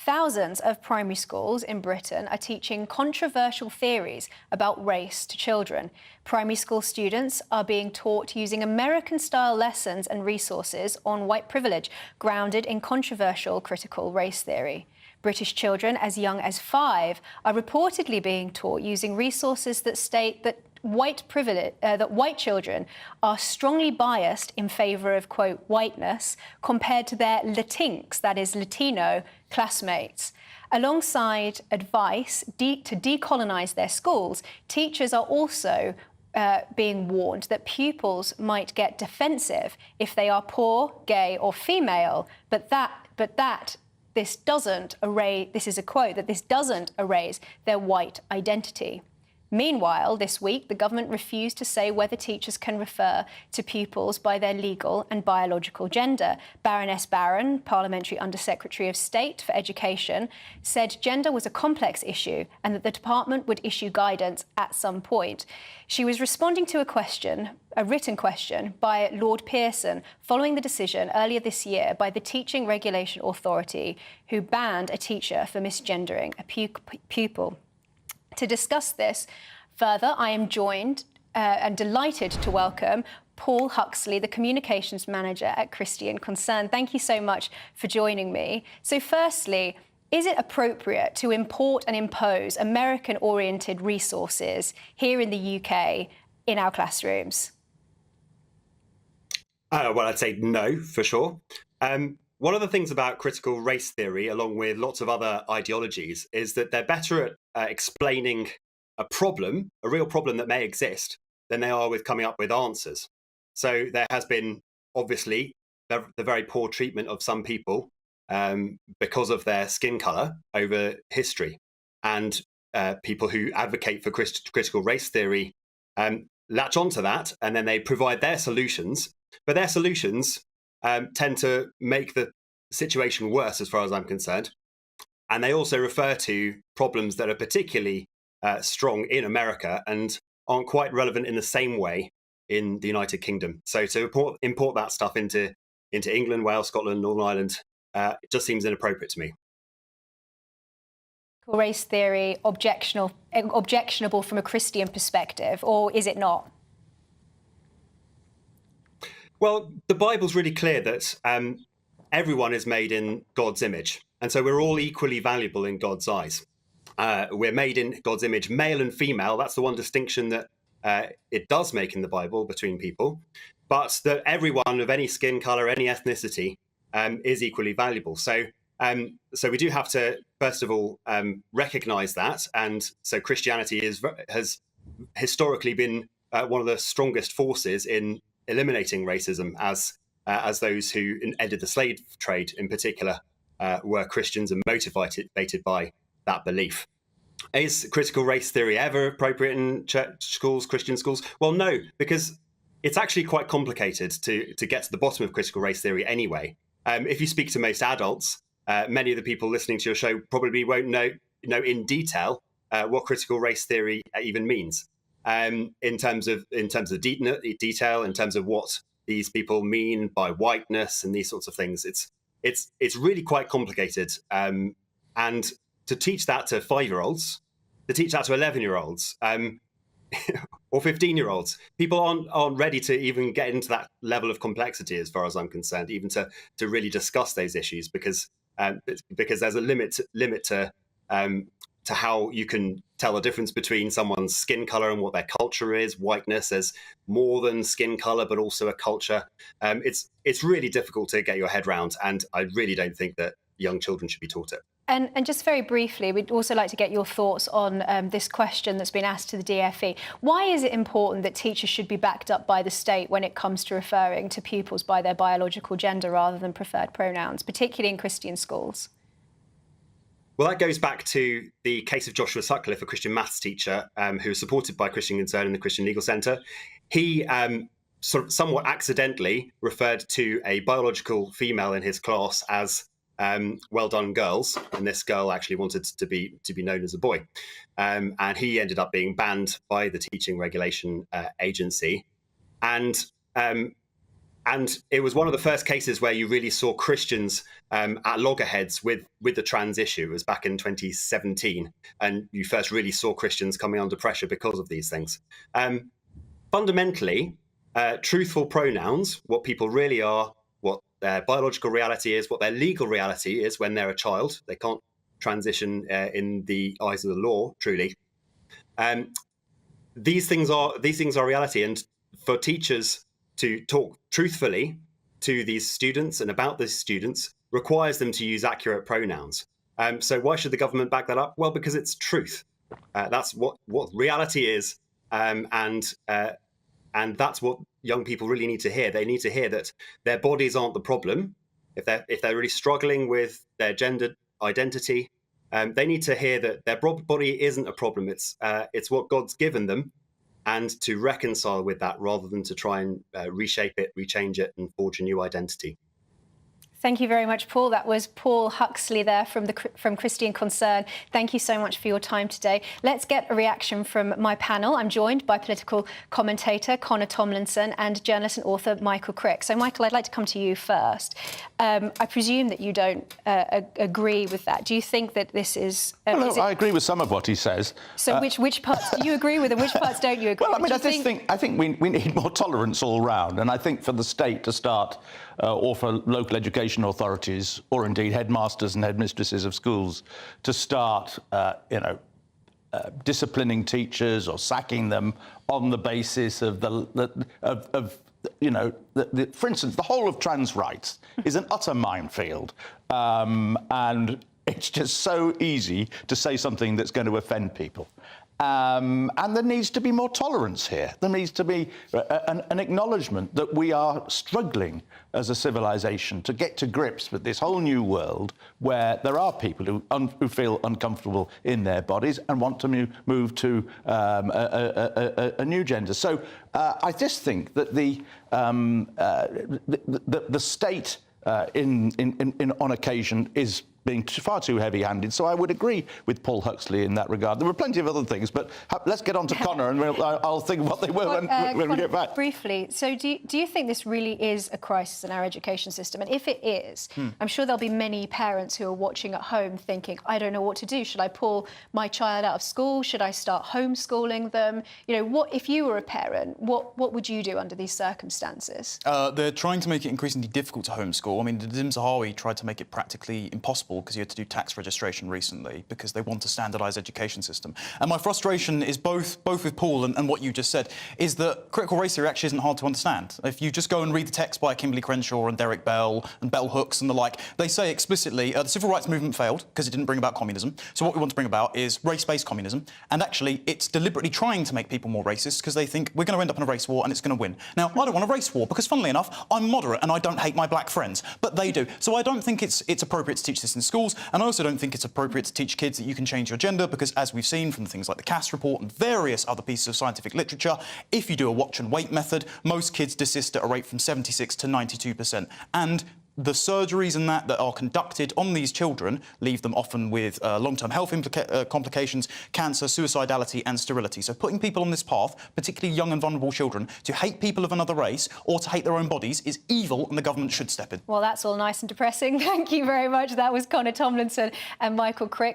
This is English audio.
Thousands of primary schools in Britain are teaching controversial theories about race to children. Primary school students are being taught using American-style lessons and resources on white privilege, grounded in controversial critical race theory. British children as young as 5 are reportedly being taught using resources that state that white children are strongly biased in favour of, quote, whiteness compared to their Latinx, that is Latino, classmates. Alongside advice to decolonise their schools, teachers are also being warned that pupils might get defensive if they are poor, gay or female, this doesn't erase, this is a quote, that this doesn't erase their white identity. Meanwhile, this week, the government refused to say whether teachers can refer to pupils by their legal and biological gender. Baroness Barron, Parliamentary Under-Secretary of State for Education, said gender was a complex issue and that the department would issue guidance at some point. She was responding to a written question by Lord Pearson following the decision earlier this year by the Teaching Regulation Authority, who banned a teacher for misgendering a pupil. To discuss this further, I am joined and delighted to welcome Paul Huxley, the Communications Manager at Christian Concern. Thank you so much for joining me. So firstly, is it appropriate to import and impose American-oriented resources here in the UK in our classrooms? Well, I'd say no, for sure. One of the things about critical race theory, along with lots of other ideologies, is that they're better at explaining a problem, a real problem that may exist, than they are with coming up with answers. So there has been, obviously, the very poor treatment of some people because of their skin colour over history. And people who advocate for critical race theory latch onto that, and then they provide their solutions. But their solutions tend to make the situation worse, as far as I'm concerned. And they also refer to problems that are particularly strong in America and aren't quite relevant in the same way in the United Kingdom. So to import that stuff into England, Wales, Scotland, Northern Ireland, it just seems inappropriate to me. Race theory objectionable from a Christian perspective, or is it not? Well, the Bible's really clear that everyone is made in God's image. And so we're all equally valuable in God's eyes. We're made in God's image, male and female. That's the one distinction that it does make in the Bible between people. But that everyone of any skin color, any ethnicity is equally valuable. So we do have to, first of all, recognize that. And so Christianity has historically been one of the strongest forces in eliminating racism, as those who ended the slave trade in particular were Christians and motivated by that belief. Is critical race theory ever appropriate in church schools, Christian schools? Well, no, because it's actually quite complicated to get to the bottom of critical race theory anyway. If you speak to most adults, many of the people listening to your show probably won't know in detail what critical race theory even means. In terms of detail, in terms of what these people mean by whiteness and these sorts of things, it's really quite complicated. And to teach that to 5-year-olds, to teach that to 11-year-olds, or 15-year-olds, people aren't ready to even get into that level of complexity, as far as I'm concerned, even to really discuss those issues, because there's a limit to how you can tell the difference between someone's skin color and what their culture is. Whiteness as more than skin color, but also a culture. It's really difficult to get your head around, and I really don't think that young children should be taught it. And just very briefly, we'd also like to get your thoughts on this question that's been asked to the DFE. Why is it important that teachers should be backed up by the state when it comes to referring to pupils by their biological gender rather than preferred pronouns, particularly in Christian schools? Well, that goes back to the case of Joshua Sutcliffe, a Christian maths teacher who was supported by Christian Concern in the Christian Legal Centre. He sort of somewhat accidentally referred to a biological female in his class as well done, girls, and this girl actually wanted to be known as a boy, and he ended up being banned by the Teaching Regulation Agency. And And it was one of the first cases where you really saw Christians at loggerheads with the trans issue. It was back in 2017, and you first really saw Christians coming under pressure because of these things. Fundamentally, truthful pronouns, what people really are, what their biological reality is, what their legal reality is when they're a child. They can't transition in the eyes of the law, truly. These things are reality, and for teachers to talk truthfully to these students and about these students requires them to use accurate pronouns. So why should the government back that up? Well, because it's truth. That's what reality is, and that's what young people really need to hear. They need to hear that their bodies aren't the problem. If they're really struggling with their gender identity, they need to hear that their body isn't a problem. It's what God's given them, and to reconcile with that rather than to try and reshape it, rechange it, and forge a new identity. Thank you very much, Paul. That was Paul Huxley there from Christian Concern. Thank you so much for your time today. Let's get a reaction from my panel. I'm joined by political commentator Connor Tomlinson and journalist and author Michael Crick. So, Michael, I'd like to come to you first. I presume that you don't agree with that. Do you think that this is... I agree with some of what he says. So which parts do you agree with and which parts don't you agree with? Well, I mean, I think we need more tolerance all round. And I think for the state to start, or for local education authorities, or indeed headmasters and headmistresses of schools, to start, disciplining teachers or sacking them on the basis of for instance, the whole of trans rights is an utter minefield, and it's just so easy to say something that's going to offend people. And there needs to be more tolerance here. There needs to be an acknowledgement that we are struggling as a civilization to get to grips with this whole new world where there are people who feel uncomfortable in their bodies and want to move to a new gender. So I just think that the state on occasion is being far too heavy-handed, so I would agree with Paul Huxley in that regard. There were plenty of other things, but let's get on to Connor, and I'll think of what they were when we get back. Briefly, so do you think this really is a crisis in our education system? And if it is, I'm sure there'll be many parents who are watching at home thinking, I don't know what to do. Should I pull my child out of school? Should I start homeschooling them? What if you were a parent, what would you do under these circumstances? They're trying to make it increasingly difficult to homeschool. I mean, Nadim Zahawi tried to make it practically impossible because you had to do tax registration recently because they want a standardised education system. And my frustration is both with Paul and what you just said, is that critical race theory actually isn't hard to understand. If you just go and read the text by Kimberly Crenshaw and Derek Bell and Bell Hooks and the like, they say explicitly the civil rights movement failed because it didn't bring about communism. So what we want to bring about is race-based communism. And actually, it's deliberately trying to make people more racist because they think we're going to end up in a race war and it's going to win. Now, I don't want a race war because, funnily enough, I'm moderate and I don't hate my black friends, but they do. So I don't think it's appropriate to teach this in schools, and I also don't think it's appropriate to teach kids that you can change your gender because, as we've seen from things like the Cass report and various other pieces of scientific literature, if you do a watch and wait method, most kids desist at a rate from 76 to 92%. And the surgeries and that are conducted on these children leave them often with long-term health complications, cancer, suicidality and sterility. So putting people on this path, particularly young and vulnerable children, to hate people of another race or to hate their own bodies is evil, and the government should step in. Well, that's all nice and depressing. Thank you very much. That was Connor Tomlinson and Michael Crick.